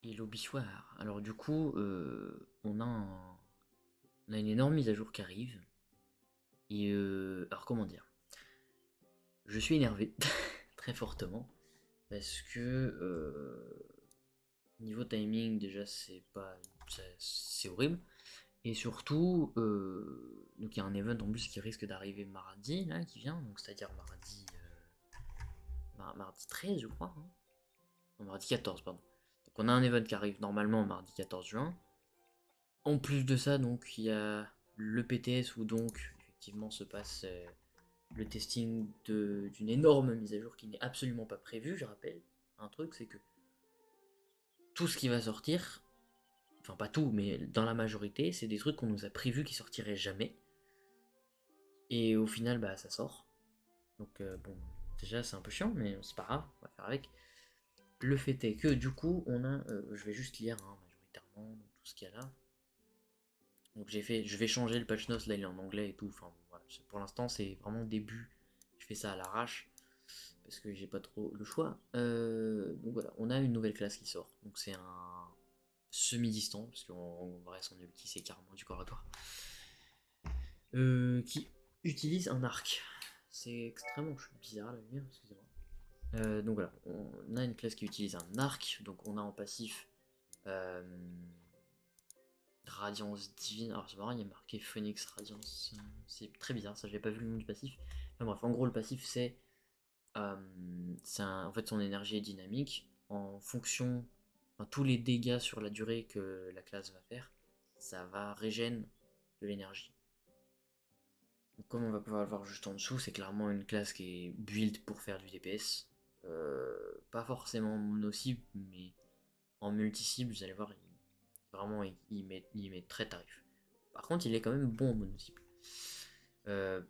Et l'Aubichoir. Alors du coup, on a une énorme mise à jour qui arrive. Et alors comment dire? Je suis énervé très fortement parce que niveau timing déjà c'est horrible. Et surtout, donc il y a un event en plus qui risque d'arriver mardi là qui vient, donc c'est-à-dire mardi 13 je crois. Hein. Non, mardi 14 pardon. Donc on a un event qui arrive normalement mardi 14 juin. En plus de ça, donc il y a le PTS où donc effectivement se passe le testing d'une énorme mise à jour qui n'est absolument pas prévue. Je rappelle un truc, c'est que tout ce qui va sortir, enfin pas tout, mais dans la majorité, c'est des trucs qu'on nous a prévus qui sortiraient jamais. Et au final, bah ça sort. Donc bon, déjà c'est un peu chiant, mais c'est pas grave, on va faire avec. Le fait est que du coup, je vais juste lire hein, majoritairement donc, tout ce qu'il y a là. Donc je vais changer le patch notes, là il est en anglais et tout, enfin voilà, pour l'instant c'est vraiment le début, je fais ça à l'arrache, parce que j'ai pas trop le choix. Donc voilà, on a une nouvelle classe qui sort, donc c'est un semi-distant, parce qu'en vrai son ulti c'est carrément du corps à corps, qui utilise un arc. C'est extrêmement bizarre la lumière, excusez-moi. Donc voilà, on a une classe qui utilise un arc, donc on a en passif euh, Radiance divine. Alors c'est marrant, il y a marqué Phoenix Radiance. C'est très bizarre, ça j'avais pas vu le nom du passif. Enfin bref, en gros le passif en fait son énergie est dynamique en fonction, enfin, tous les dégâts sur la durée que la classe va faire, ça va régène de l'énergie. Donc, comme on va pouvoir le voir juste en dessous, c'est clairement une classe qui est build pour faire du DPS. Pas forcément mono-cible, mais en multi-cible, vous allez voir, vraiment il met très tarif. Par contre, il est quand même bon en mono-cible.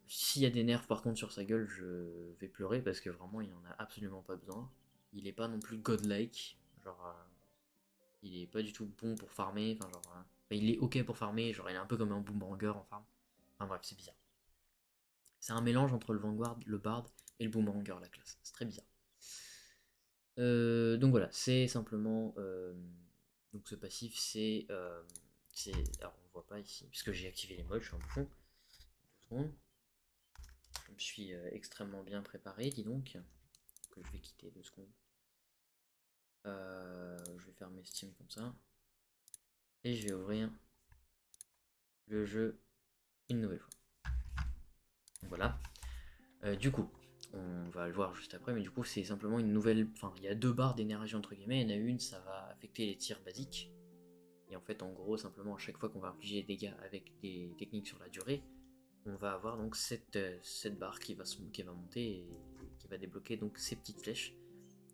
S'il y a des nerfs par contre sur sa gueule, je vais pleurer parce que vraiment il en a absolument pas besoin. Il est pas non plus godlike, genre il est pas du tout bon pour farmer, enfin genre il est ok pour farmer, genre il est un peu comme un boomerang en farm. Enfin bref, c'est bizarre. C'est un mélange entre le Vanguard, le Bard et le boomerang la classe. C'est très bizarre. Donc voilà, c'est simplement donc ce passif alors on voit pas ici puisque j'ai activé les modes, je suis en bouffon. 2 secondes. Je me suis extrêmement bien préparé, dis donc. Que je vais quitter 2 secondes. Je vais fermer Steam comme ça. Et je vais ouvrir le jeu une nouvelle fois. Donc voilà. Du coup, on va le voir juste après, mais du coup c'est simplement une nouvelle. Enfin, il y a 2 barres d'énergie entre guillemets. Il y en a une, ça va affecter les tirs basiques. Et en fait, en gros, simplement à chaque fois qu'on va infliger des dégâts avec des techniques sur la durée, on va avoir donc cette barre qui va monter et qui va débloquer donc ces petites flèches.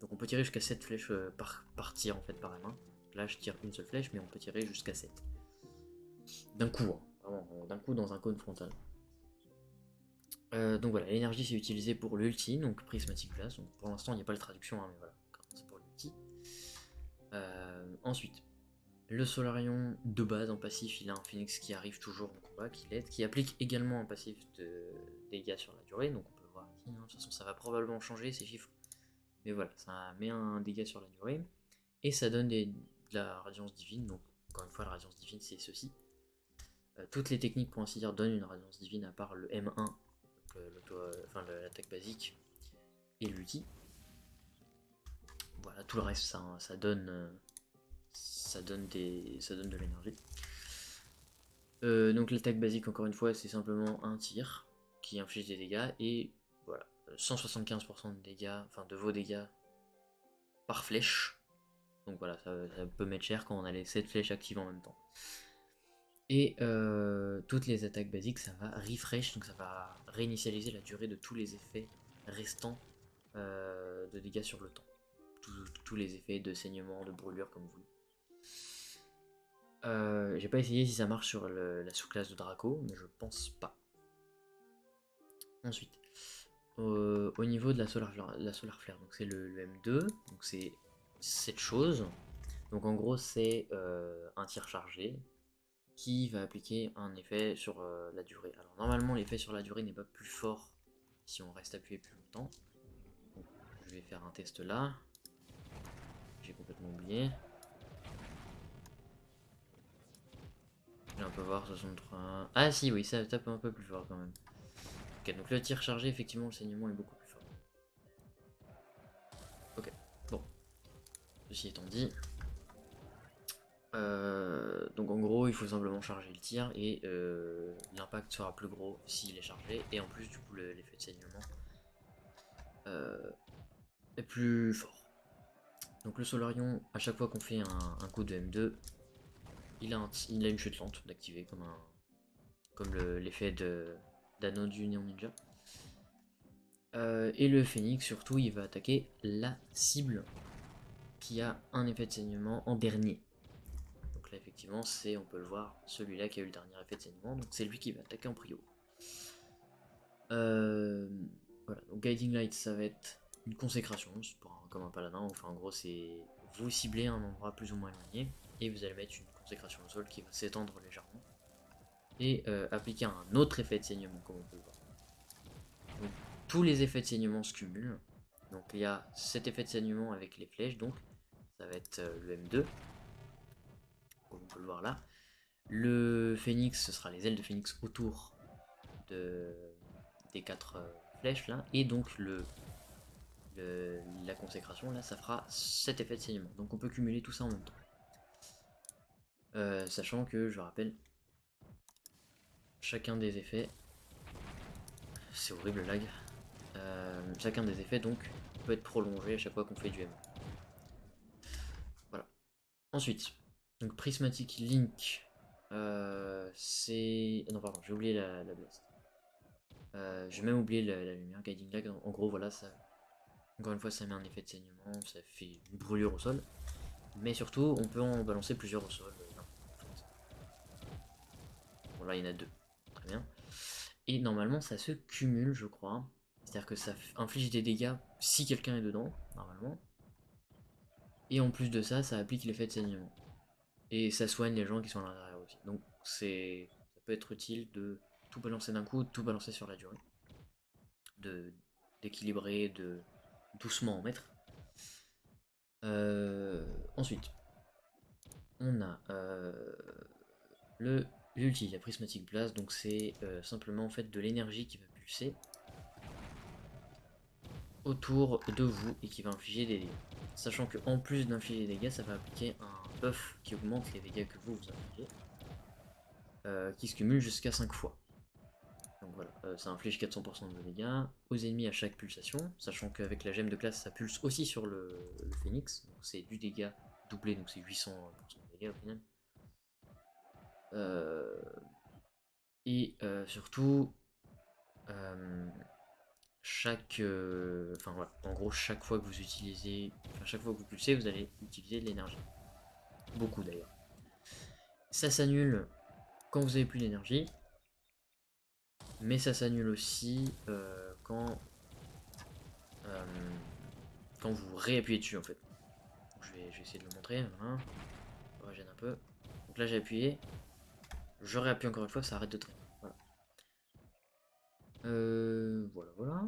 Donc on peut tirer jusqu'à 7 flèches par tir en fait par la main. Là je tire une seule flèche mais on peut tirer jusqu'à 7. D'un coup, hein, vraiment, d'un coup dans un cône frontal. Donc voilà, l'énergie c'est utilisé pour l'ulti, donc Prismatic Blast. Donc pour l'instant il n'y a pas de traduction, hein, mais voilà, c'est pour l'ulti. Ensuite, le Solarion de base en passif, il a un Phoenix qui arrive toujours en combat, qui l'aide, qui applique également un passif de dégâts sur la durée. Donc on peut voir ici, hein, de toute façon ça va probablement changer ces chiffres. Mais voilà, ça met un dégât sur la durée. Et ça donne de la radiance divine. Donc, encore une fois, la radiance divine, c'est ceci. Toutes les techniques, pour ainsi dire, donnent une radiance divine à part le M1, donc l'attaque basique, et l'ulti. Voilà, tout le reste, ça donne de l'énergie. Donc, l'attaque basique, encore une fois, c'est simplement un tir qui inflige des dégâts. Et voilà, 175% de dégâts, enfin de vos dégâts par flèche. Donc voilà, ça peut mettre cher quand on a les 7 flèches actives en même temps. Et toutes les attaques basiques, ça va refresh, donc ça va réinitialiser la durée de tous les effets restants de dégâts sur le temps. Tous les effets de saignement, de brûlure, comme vous voulez. J'ai pas essayé si ça marche sur la sous-classe de Draco, mais je pense pas. Ensuite, au niveau de la Solar Flare, donc c'est le M2, donc c'est cette chose. Donc en gros, c'est un tir chargé qui va appliquer un effet sur la durée. Alors normalement l'effet sur la durée n'est pas plus fort si on reste appuyé plus longtemps. Donc, je vais faire un test là. J'ai complètement oublié. voir, 63. Ah si, oui, ça tape un peu plus fort quand même. Ok, donc le tir chargé, effectivement, le saignement est beaucoup plus fort. Ok, bon. Ceci étant dit... donc en gros, il faut simplement charger le tir et l'impact sera plus gros s'il est chargé. Et en plus, du coup, l'effet de saignement est plus fort. Donc le Solarion, à chaque fois qu'on fait un coup de M2, il a une chute lente d'activer comme l'effet d'anneau du Néon Ninja. Et le Phénix, surtout, il va attaquer la cible qui a un effet de saignement en dernier. Donc là, effectivement, on peut le voir, celui-là qui a eu le dernier effet de saignement, donc c'est lui qui va attaquer en prio. Voilà, donc Guiding Light, ça va être une consécration, comme un paladin, enfin en gros, c'est vous ciblez un endroit plus ou moins éloigné, et vous allez mettre une consécration au sol qui va s'étendre légèrement, et appliquer un autre effet de saignement, comme on peut le voir. Donc, tous les effets de saignement se cumulent. Donc il y a cet effet de saignement avec les flèches, donc ça va être le M2, comme on peut le voir là. Le Phénix, ce sera les ailes de Phénix autour des 4 flèches là, et donc la consécration là, ça fera cet effet de saignement. Donc on peut cumuler tout ça en même temps. Sachant que, je rappelle, chacun des effets, c'est horrible le lag, chacun des effets donc peut être prolongé à chaque fois qu'on fait du M. Voilà. Ensuite, donc Prismatic Link, c'est... Non pardon, j'ai oublié la blast. J'ai même oublié la lumière, Guiding Lag, en gros voilà, ça... Encore une fois ça met un effet de saignement, ça fait une brûlure au sol. Mais surtout, on peut en balancer plusieurs au sol. Bon là il y en a 2, très bien. Et normalement ça se cumule je crois. C'est-à-dire que ça inflige des dégâts si quelqu'un est dedans, normalement. Et en plus de ça, ça applique l'effet de saignement. Et ça soigne les gens qui sont à l'intérieur aussi. Donc ça peut être utile de tout balancer d'un coup, de tout balancer sur la durée. D'équilibrer, de doucement en mettre. Ensuite, on a l'ulti, la prismatic blast, donc c'est simplement en fait de l'énergie qui va pulser autour de vous et qui va infliger des dégâts. Sachant que en plus d'infliger des dégâts, ça va appliquer un buff qui augmente les dégâts que vous infligez, qui se cumule jusqu'à 5 fois. Donc voilà, ça inflige 400% de dégâts aux ennemis à chaque pulsation, sachant qu'avec la gemme de classe, ça pulse aussi sur le phénix, donc c'est du dégât doublé, donc c'est 800% de dégâts au final. Et surtout, enfin voilà, en gros chaque fois que vous utilisez, enfin chaque fois que vous pulsez, vous allez utiliser de l'énergie. Beaucoup d'ailleurs. Ça s'annule quand vous avez plus d'énergie, mais ça s'annule aussi euh, quand vous réappuyez dessus en fait. Donc, je vais essayer de le montrer, hein. Ça gêne un peu. Donc là j'ai appuyé, je réappuie encore une fois, ça arrête de traîner. Voilà. Voilà.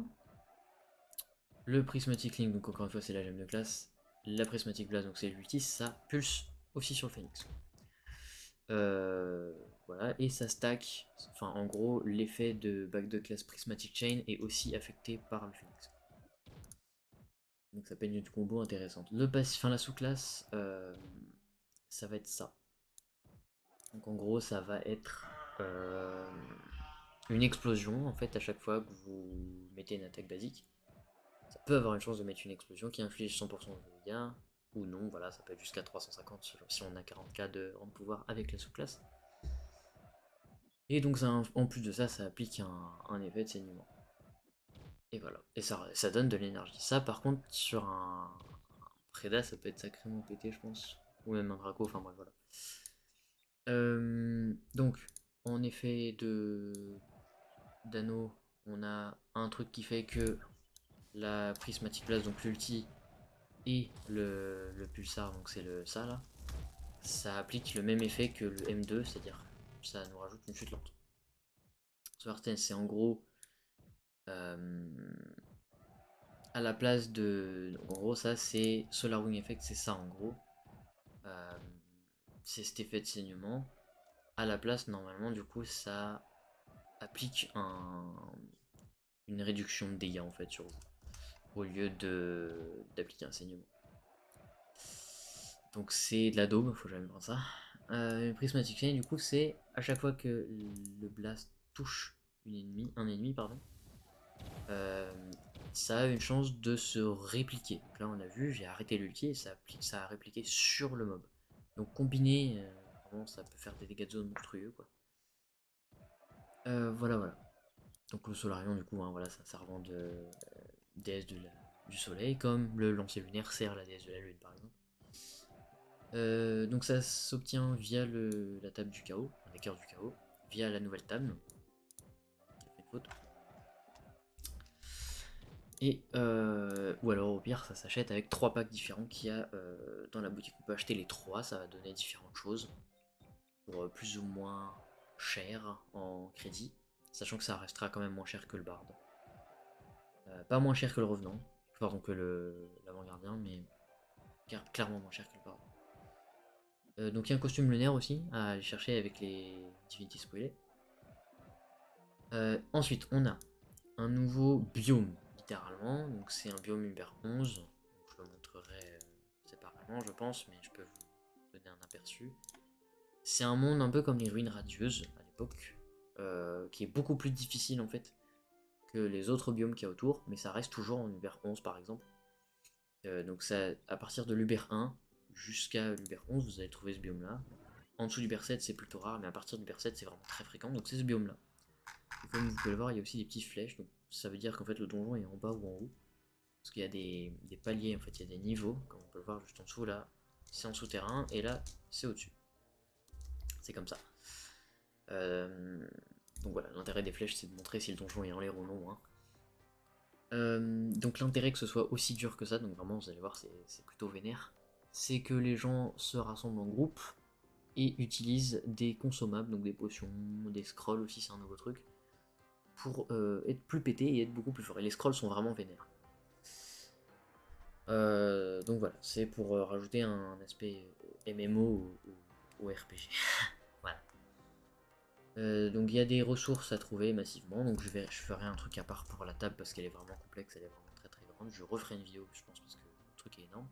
Le Prismatic Link, donc encore une fois c'est la gemme de classe. La Prismatic Blast, donc c'est l'ulti, ça pulse aussi sur le Phoenix. Voilà, et ça stack, enfin en gros l'effet de back de classe Prismatic Chain est aussi affecté par le Phoenix. Donc ça peut être une combo intéressante. La sous-classe, ça va être ça. Donc en gros ça va être une explosion en fait à chaque fois que vous mettez une attaque basique. Ça peut avoir une chance de mettre une explosion qui inflige 100% de dégâts, ou non, voilà, ça peut être jusqu'à 350 si on a 40k de rang de pouvoir avec la sous-classe. Et donc ça, en plus de ça, ça applique un effet de saignement. Et voilà, et ça donne de l'énergie. Ça par contre, sur un Preda, ça peut être sacrément pété, je pense. Ou même un Draco, enfin bref, voilà. Donc, en effet d'anneau, on a un truc qui fait que la Prismatic Blast, donc l'ulti, et le pulsar, donc c'est ça là, ça applique le même effet que le M2, c'est-à-dire ça nous rajoute une chute lente. Svarten, c'est en gros à la place de. Donc, en gros, ça c'est Solar Wing Effect, c'est ça en gros. C'est cet effet de saignement. À la place, normalement, du coup, ça applique une réduction de dégâts en fait sur vous, au lieu d'appliquer un saignement. Donc c'est de la daube, faut jamais prendre ça. Prismatic Chain, du coup, c'est à chaque fois que le blast touche un ennemi, pardon, euh, ça a une chance de se répliquer. Donc là, on a vu, j'ai arrêté l'ulti et ça a répliqué sur le mob. Donc combiné, vraiment, ça peut faire des dégâts de zone monstrueux, quoi. Voilà, voilà. Donc le Solarion, du coup, hein, voilà, c'est un servant de déesse du soleil, comme le lancer lunaire sert la déesse de la lune, par exemple. Donc ça s'obtient via la table du chaos, les cœurs du chaos, via la nouvelle table. J'ai fait une faute. Et ou alors au pire ça s'achète avec 3 packs différents qu'il y a dans la boutique. On peut acheter les 3, ça va donner différentes choses pour plus ou moins cher en crédit, sachant que ça restera quand même moins cher que le bard. Pas moins cher que le revenant, pardon que l'avant-gardien, mais clairement moins cher que le bard. Donc il y a un costume lunaire aussi à aller chercher avec les divinités spoilées. Ensuite on a un nouveau biome, littéralement. Donc c'est un biome Uber 11. Donc, je le montrerai séparément, je pense, mais je peux vous donner un aperçu. C'est un monde un peu comme les ruines radieuses à l'époque, qui est beaucoup plus difficile en fait que les autres biomes qu'il y a autour, mais ça reste toujours en Uber 11 par exemple. Donc ça, à partir de l'Uber 1 jusqu'à l'Uber 11, vous allez trouver ce biome là. En dessous du Uber 7 c'est plutôt rare, mais à partir du Uber 7 c'est vraiment très fréquent, donc c'est ce biome là. Et comme vous pouvez le voir, il y a aussi des petites flèches, donc ça veut dire qu'en fait le donjon est en bas ou en haut. Parce qu'il y a des paliers, en fait, il y a des niveaux, comme on peut le voir juste en dessous, là, c'est en souterrain, et là, c'est au-dessus. C'est comme ça. Euh, donc voilà, l'intérêt des flèches, c'est de montrer si le donjon est en l'air ou non. Hein. Donc l'intérêt que ce soit aussi dur que ça, donc vraiment, vous allez voir, c'est plutôt vénère, c'est que les gens se rassemblent en groupe et utilisent des consommables, donc des potions, des scrolls aussi, c'est un nouveau truc, pour être plus pété et être beaucoup plus fort. Et les scrolls sont vraiment vénères. Donc voilà, c'est pour rajouter un aspect MMO au RPG. Voilà. Donc il y a des ressources à trouver massivement, donc je ferai un truc à part pour la table parce qu'elle est vraiment complexe, elle est vraiment très très grande. Je referai une vidéo, je pense, parce que le truc est énorme.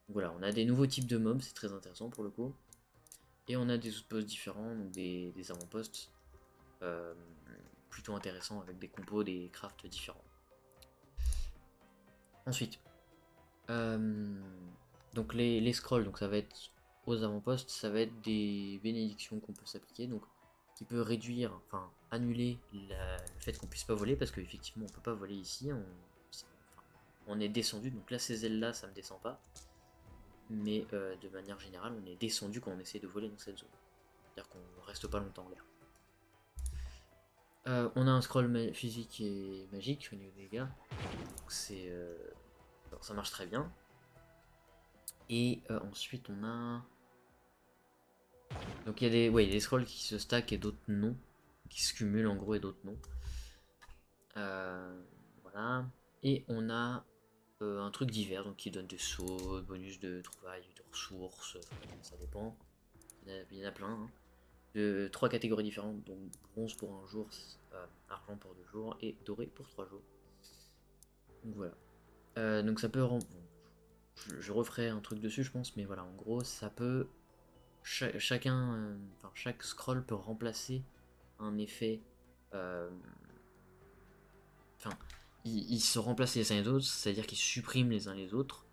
Donc voilà, on a des nouveaux types de mobs, c'est très intéressant pour le coup. Et on a des outposts différents, donc des avant-postes euh, plutôt intéressants avec des compos, des crafts différents. Ensuite, donc les scrolls, donc ça va être aux avant-postes, ça va être des bénédictions qu'on peut s'appliquer, donc qui peut réduire, enfin annuler le fait qu'on puisse pas voler, parce qu'effectivement on peut pas voler ici, on est descendu, donc là ces ailes là ça me descend pas, mais de manière générale on est descendu quand on essaie de voler dans cette zone, c'est-à-dire qu'on reste pas longtemps en l'air. On a un scroll physique et magique au niveau des dégâts, donc ça marche très bien. Et ensuite on a... Donc il y a des scrolls qui se stackent et d'autres non. Qui se cumulent en gros et d'autres non. Voilà. Et on a un truc divers, donc qui donne des sauts, bonus de trouvailles, de ressources, ça dépend. Il y en a plein. Hein. De 3 catégories différentes, donc bronze pour un jour, argent pour 2 jours et doré pour 3 jours. Donc voilà. Donc ça peut rendre... Bon, je referai un truc dessus je pense, mais voilà, en gros ça peut chaque scroll peut remplacer un effet. euh, Enfin, ils se remplacent les uns les autres, c'est-à-dire qu'ils suppriment les uns les autres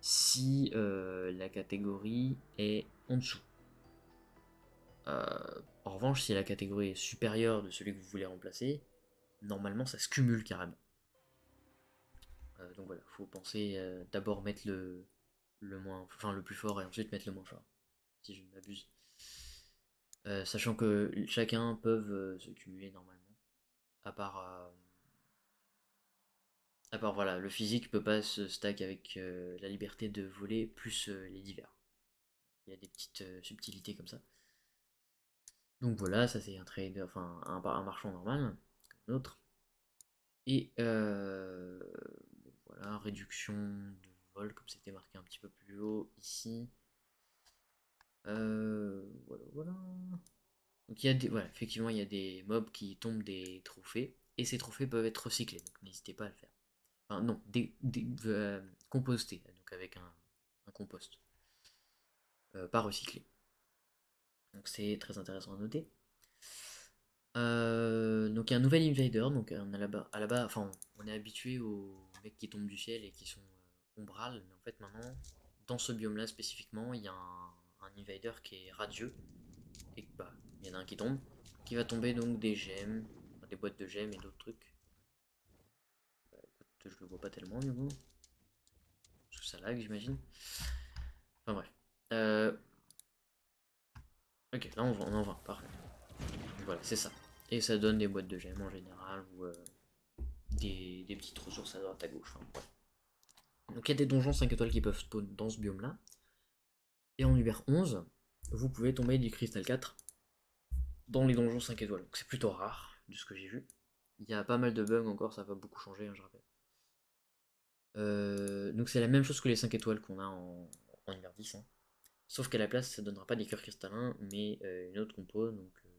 si la catégorie est en dessous. En revanche, si la catégorie est supérieure de celui que vous voulez remplacer, normalement ça se cumule carrément. Donc voilà, faut penser d'abord mettre le plus fort et ensuite mettre le moins fort, si je ne m'abuse. Sachant que chacun peuvent se cumuler normalement. À part voilà, le physique peut pas se stack avec la liberté de voler plus les divers. Il y a des petites subtilités comme ça. Donc voilà, ça c'est un trader, enfin un marchand normal, comme un autre. Et voilà, réduction de vol, comme c'était marqué un petit peu plus haut ici. Voilà, voilà. Donc il y a des, voilà, effectivement, il y a des mobs qui tombent des trophées, et ces trophées peuvent être recyclés, donc n'hésitez pas à le faire. Enfin non, compostés, donc avec un compost, pas recyclé. Donc c'est très intéressant à noter. Donc il y a un nouvel invader, donc on a là-bas, enfin on est habitué aux mecs qui tombent du ciel et qui sont ombrales, mais en fait maintenant, dans ce biome-là spécifiquement, il y a un invader qui est radieux, et bah, il y en a un qui tombe, qui va tomber donc des gemmes, enfin, des boîtes de gemmes et d'autres trucs. Écoute, je le vois pas tellement du coup, parce que ça lag j'imagine. Enfin bref. Euh, ok, là on en voit, parfait. Donc, voilà, c'est ça. Et ça donne des boîtes de gemmes en général, ou des petites ressources à droite à gauche. Enfin, bref. Donc il y a des donjons 5 étoiles qui peuvent spawn dans ce biome-là. Et en Uber 11, vous pouvez tomber du Crystal 4 dans les donjons 5 étoiles. Donc c'est plutôt rare, de ce que j'ai vu. Il y a pas mal de bugs encore, ça va beaucoup changer, hein, je rappelle. Donc c'est la même chose que les 5 étoiles qu'on a en Uber 10. Hein. Sauf qu'à la place, ça donnera pas des cœurs cristallins, mais une autre compo, donc des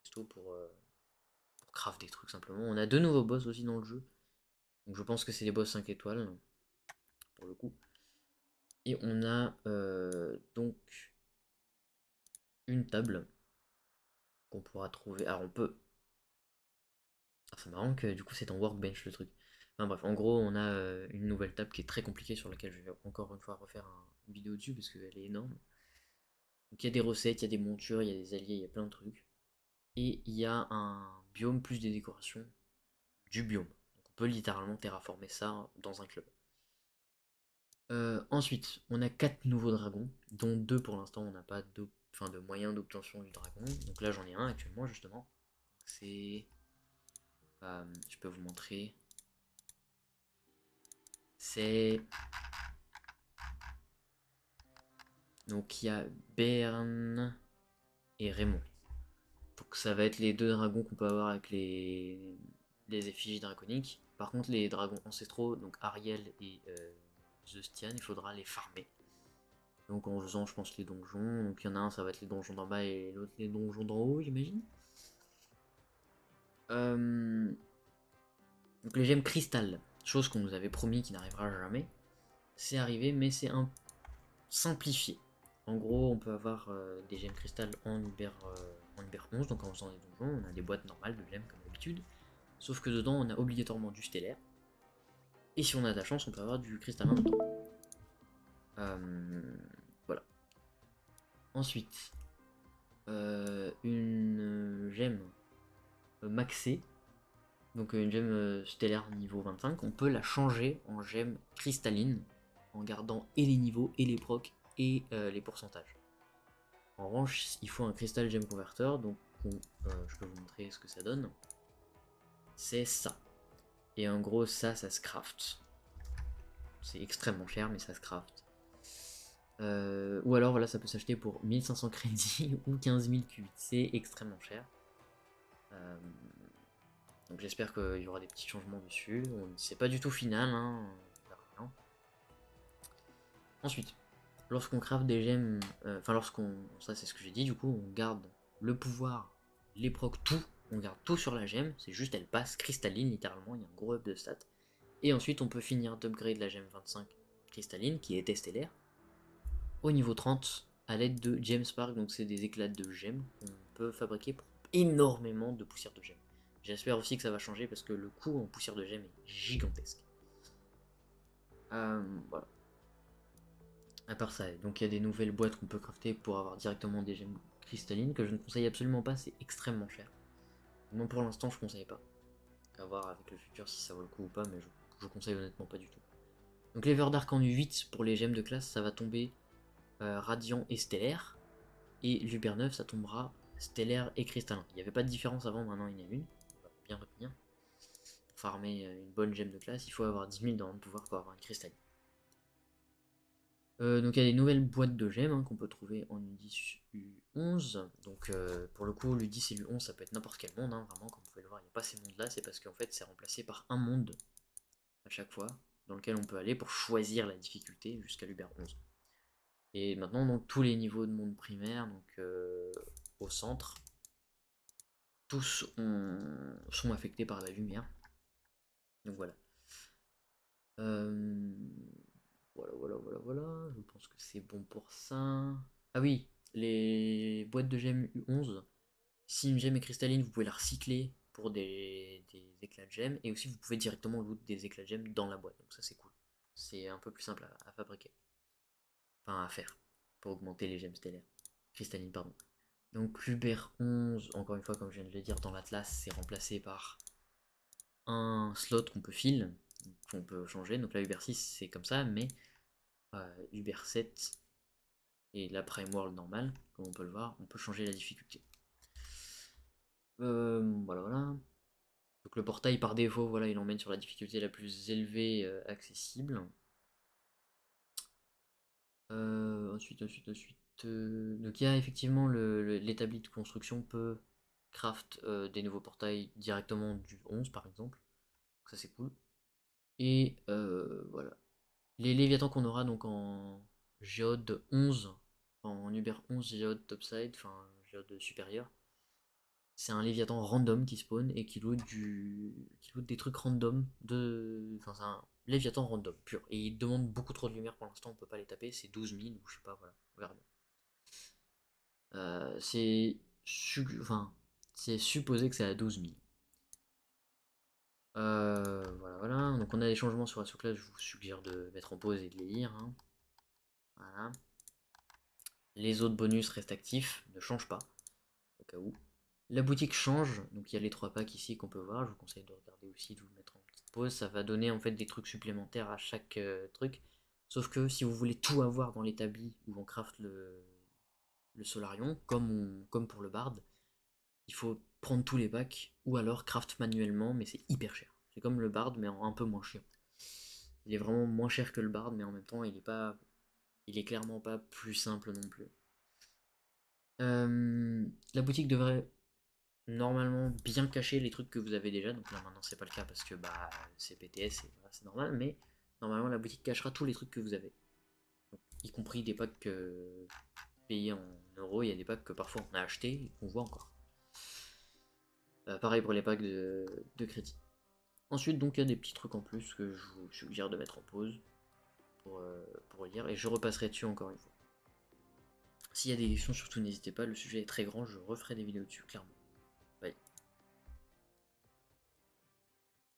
cristaux pour craft des trucs simplement. On a deux nouveaux boss aussi dans le jeu. Donc je pense que c'est des boss 5 étoiles, pour le coup. Et on a donc une table qu'on pourra trouver. Alors on peut. Ah, c'est marrant que du coup c'est en workbench le truc. Enfin bref, en gros on a une nouvelle table qui est très compliquée sur laquelle je vais encore une fois refaire une vidéo dessus parce qu'elle est énorme. Donc il y a des recettes, il y a des montures, il y a des alliés, il y a plein de trucs. Et il y a un biome plus des décorations du biome. Donc on peut littéralement terraformer ça dans un club. Ensuite, on a 4 nouveaux dragons, dont 2 pour l'instant, on n'a pas de moyen d'obtention du dragon. Donc là, j'en ai un actuellement, justement. C'est. Je peux vous montrer. C'est. Donc il y a Bern et Raymond. Donc ça va être les deux dragons qu'on peut avoir avec les effigies draconiques. Par contre, les dragons ancestraux, donc Ariel et Zestian, il faudra les farmer. Donc en faisant, je pense, les donjons. Donc il y en a un, ça va être les donjons d'en bas et l'autre les donjons d'en haut, j'imagine. Euh, Donc les gemmes cristal, chose qu'on nous avait promis qui n'arrivera jamais, c'est arrivé, mais c'est un simplifié. En gros, on peut avoir des gemmes cristal en Uber 11, donc en faisant des donjons, on a des boîtes normales de gemmes comme d'habitude, sauf que dedans on a obligatoirement du stellaire, et si on a de la chance, on peut avoir du cristallin dedans. Voilà. Ensuite, une gemme maxée, donc une gemme stellaire niveau 25, on peut la changer en gemme cristalline en gardant et les niveaux et les procs et les pourcentages. En revanche, il faut un Crystal Gem Converter, donc je peux vous montrer ce que ça donne. C'est ça. Et en gros, ça se craft. C'est extrêmement cher, mais ça se craft. Ou alors, voilà, ça peut s'acheter pour 1500 crédits ou 15 000 qubits. C'est extrêmement cher. Donc j'espère qu'il y aura des petits changements dessus. C'est pas du tout final, hein. Ensuite, lorsqu'on craft des gemmes, ça c'est ce que j'ai dit, du coup, on garde le pouvoir, les procs, tout, on garde tout sur la gemme, c'est juste elle passe cristalline littéralement, il y a un gros up de stats. Et ensuite, on peut finir d'upgrade la gemme 25 cristalline, qui était stellaire, au niveau 30 à l'aide de Gem Spark, donc c'est des éclats de gemmes qu'on peut fabriquer pour énormément de poussière de gemmes. J'espère aussi que ça va changer parce que le coût en poussière de gemmes est gigantesque. Voilà. À part ça, donc il y a des nouvelles boîtes qu'on peut crafter pour avoir directement des gemmes cristallines que je ne conseille absolument pas, c'est extrêmement cher. Non, pour l'instant, je conseille pas. À voir avec le futur si ça vaut le coup ou pas, mais je conseille honnêtement pas du tout. Donc l'Everdark en U8 pour les gemmes de classe, ça va tomber radiant et stellaire. Et l'Uber 9, ça tombera stellaire et cristallin. Il n'y avait pas de différence avant, maintenant il y en a une. On va bien retenir. Pour farmer une bonne gemme de classe, il faut avoir 10 000 dans le pouvoir pour avoir une cristalline. Donc il y a des nouvelles boîtes de gemmes hein, qu'on peut trouver en U10, U11. Donc pour le coup, l'U10 et l'U11, ça peut être n'importe quel monde, hein, vraiment, comme vous pouvez le voir, il n'y a pas ces mondes-là, c'est parce qu'en fait c'est remplacé par un monde à chaque fois, dans lequel on peut aller pour choisir la difficulté jusqu'à l'Uber 11. Et maintenant, donc tous les niveaux de monde primaire, donc au centre, tous sont affectés par la lumière. Donc voilà. Euh, voilà. Je pense que c'est bon pour ça. Ah oui, les boîtes de gemmes U11. Si une gemme est cristalline, vous pouvez la recycler pour des éclats de gemmes. Et aussi, vous pouvez directement loot des éclats de gemmes dans la boîte. Donc ça, c'est cool. C'est un peu plus simple à fabriquer. Enfin, à faire. Pour augmenter les gemmes stellaires. Cristallines, pardon. Donc Uber 11, encore une fois, comme je viens de le dire, dans l'Atlas, c'est remplacé par un slot qu'on peut filer, qu'on peut changer. Donc là, Uber 6, c'est comme ça, mais Uber 7 et la Prime World normale, comme on peut le voir, on peut changer la difficulté. Voilà. Donc le portail par défaut, voilà, il emmène sur la difficulté la plus élevée accessible. Ensuite. Donc il y a effectivement l'établi de construction peut craft des nouveaux portails directement du 11 par exemple. Donc ça c'est cool. Et voilà. Les Léviathans qu'on aura donc en Géode 11, en Uber 11 Géode Topside, enfin Géode supérieur, c'est un Léviathan random qui spawn et qui loot des trucs random enfin c'est un Léviathan random pur. Et il demande beaucoup trop de lumière pour l'instant, on peut pas les taper, c'est 12 000 ou je sais pas, voilà, on verra bien. Enfin, c'est supposé que c'est à 12 000. Voilà. Donc on a des changements sur la sous-classe, je vous suggère de mettre en pause et de les lire, hein. Voilà. Les autres bonus restent actifs, ne changent pas, au cas où. La boutique change, donc il y a les 3 packs ici qu'on peut voir, je vous conseille de regarder aussi, de vous mettre en petite pause, ça va donner en fait des trucs supplémentaires à chaque truc, sauf que si vous voulez tout avoir dans l'établi où on craft le Solarion, comme pour le Bard, il faut prendre tous les packs, ou alors craft manuellement, mais c'est hyper cher. C'est comme le Bard, mais un peu moins chiant. Il est vraiment moins cher que le Bard, mais en même temps, il est clairement pas plus simple non plus. La boutique devrait normalement bien cacher les trucs que vous avez déjà. Donc là maintenant c'est pas le cas parce que bah c'est PTS et voilà, c'est normal, mais normalement la boutique cachera tous les trucs que vous avez. Donc, y compris des packs payés en euros, il y a des packs que parfois on a acheté et qu'on voit encore. Pareil pour les packs de crédit. Ensuite donc il y a des petits trucs en plus que je vous suggère de mettre en pause pour lire et je repasserai dessus encore une fois. S'il y a des questions, surtout n'hésitez pas, le sujet est très grand, je referai des vidéos dessus clairement.